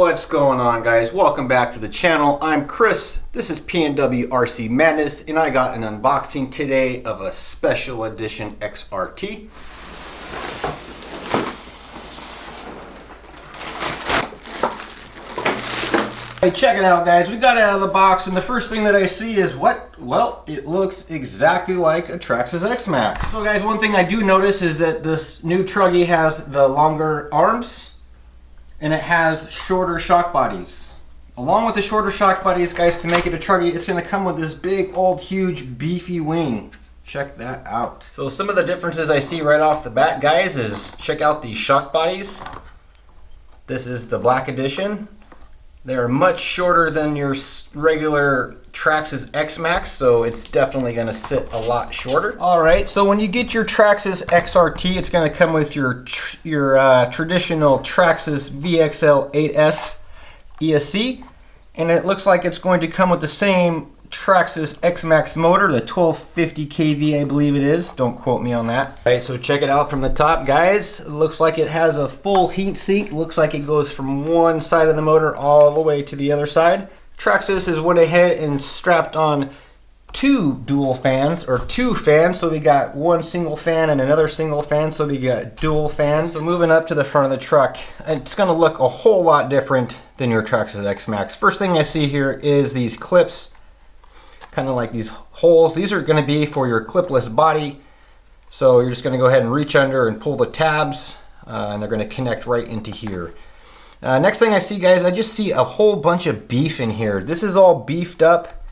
What's going on, guys? Welcome back to the channel. I'm Chris. This is PNW RC Madness, and I got an unboxing today of a special edition XRT. Hey, check it out, guys. We got it out of the box, and the first thing that I see is what? Well, it looks exactly like a Traxxas X-Max. So, guys, one thing I do notice is that this new Truggy has the longer arms, and it has shorter shock bodies. Along with the shorter shock bodies, guys, to make it a Truggy, it's going to come with this big, old, huge, beefy wing. Check that out. So some of the differences I see right off the bat, guys, is check out these shock bodies. This is the black edition. They're much shorter than your regular Traxxas X-Max, so it's definitely going to sit a lot shorter. Alright, so when you get your Traxxas XRT, it's going to come with your traditional Traxxas VXL 8S ESC, and it looks like it's going to come with the same Traxxas X-Max motor, the 1250 kV, I believe it is. Don't quote me on that. Alright, so check it out from the top, guys. It looks like it has a full heat sink. Looks like it goes from one side of the motor all the way to the other side. Traxxas has went ahead and strapped on two fans, so we got one single fan and another single fan, so we got dual fans. So moving up to the front of the truck, it's going to look a whole lot different than your Traxxas X-Max. First thing I see here is these clips, kind of like these holes. These are going to be for your clipless body, so you're just going to go ahead and reach under and pull the tabs, and they're going to connect right into here. Next thing I see, guys, I just see a whole bunch of beef in here. This is all beefed up.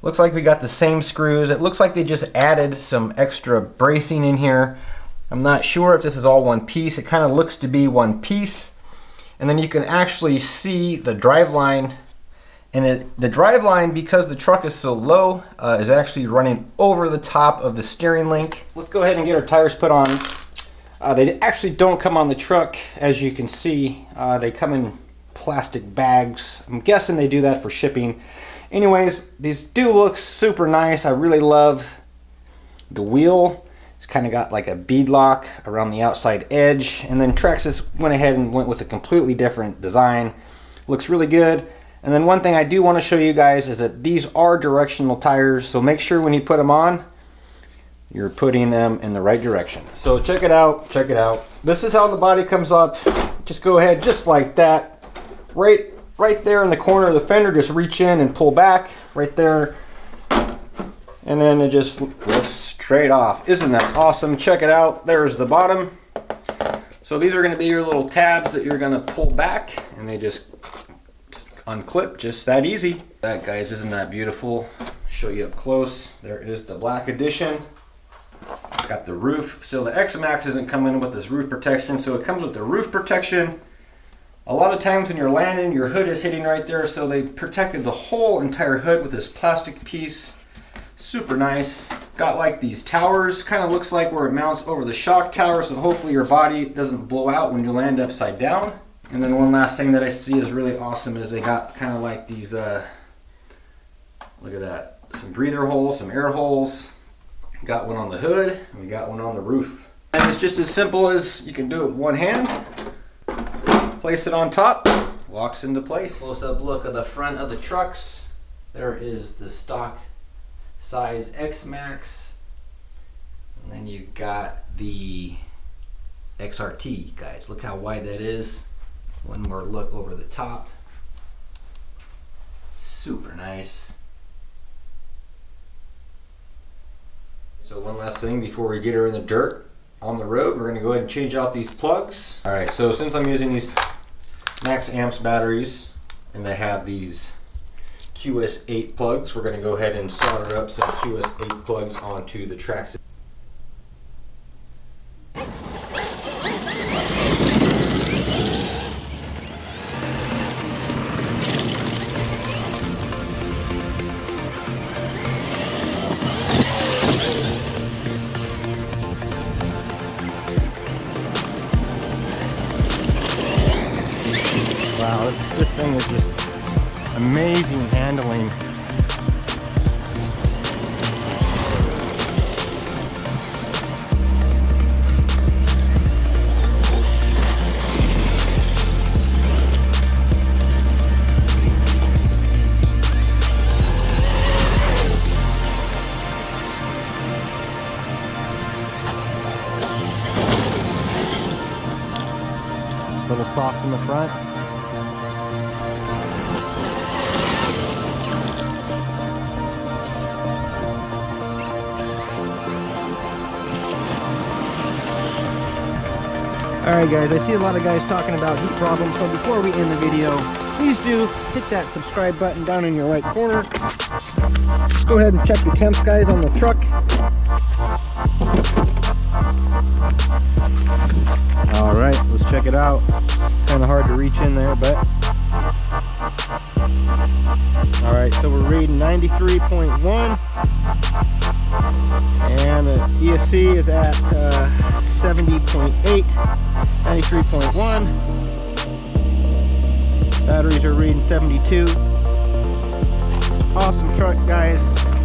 Looks like we got the same screws. It looks like they just added some extra bracing in here. I'm not sure if this is all one piece. It kind of looks to be one piece. And then you can actually see the driveline. And the driveline, because the truck is so low, is actually running over the top of the steering link. Let's go ahead and get our tires put on. They actually don't come on the truck, as you can see. They come in plastic bags. I'm guessing they do that for shipping. Anyways, these do look super nice. I really love the wheel. It's kind of got like a bead lock around the outside edge. And then Traxxas went ahead and went with a completely different design. Looks really good. And then one thing I do want to show you guys is that these are directional tires. So make sure when you put them on, you're putting them in the right direction. So check it out, check it out. This is how the body comes up. Just go ahead, just like that. Right there in the corner of the fender, just reach in and pull back right there. And then it just lifts straight off. Isn't that awesome? Check it out. There's the bottom. So these are going to be your little tabs that you're going to pull back, and they just unclip, just that easy. That, guys, isn't that beautiful? Show you up close. There is the black edition. Got the roof. Still, the X-Max isn't coming with this roof protection, so it comes with the roof protection. A lot of times when you're landing, your hood is hitting right there, so they protected the whole entire hood with this plastic piece. Super nice. Got like these towers, kind of looks like where it mounts over the shock tower, so hopefully your body doesn't blow out when you land upside down. And then one last thing that I see is really awesome is they got kind of like these, look at that, some breather holes, some air holes. Got one on the hood, and we got one on the roof. And it's just as simple as you can do it with one hand. Place it on top, locks into place. Close-up look of the front of the trucks. There is the stock size X-Max. And then you got the XRT, guys. Look how wide that is. One more look over the top. Super nice. So one last thing before we get her in the dirt on the road, we're going to go ahead and change out these plugs. Alright, so since I'm using these max amps batteries and they have these QS8 plugs, we're going to go ahead and solder up some QS8 plugs onto the Traxxas. Wow, this thing is just amazing handling. A little soft in the front. Alright guys, I see a lot of guys talking about heat problems, so before we end the video, please do hit that subscribe button down in your right corner. Just go ahead and check the temps, guys, on the truck. Alright, let's check it out. Kind of hard to reach in there, but... Alright, so we're reading 93.1. And the ESC is at 70.8, 93.1. Batteries are reading 72. Awesome truck, guys.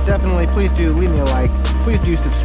Definitely, please do leave me a like. Please do subscribe.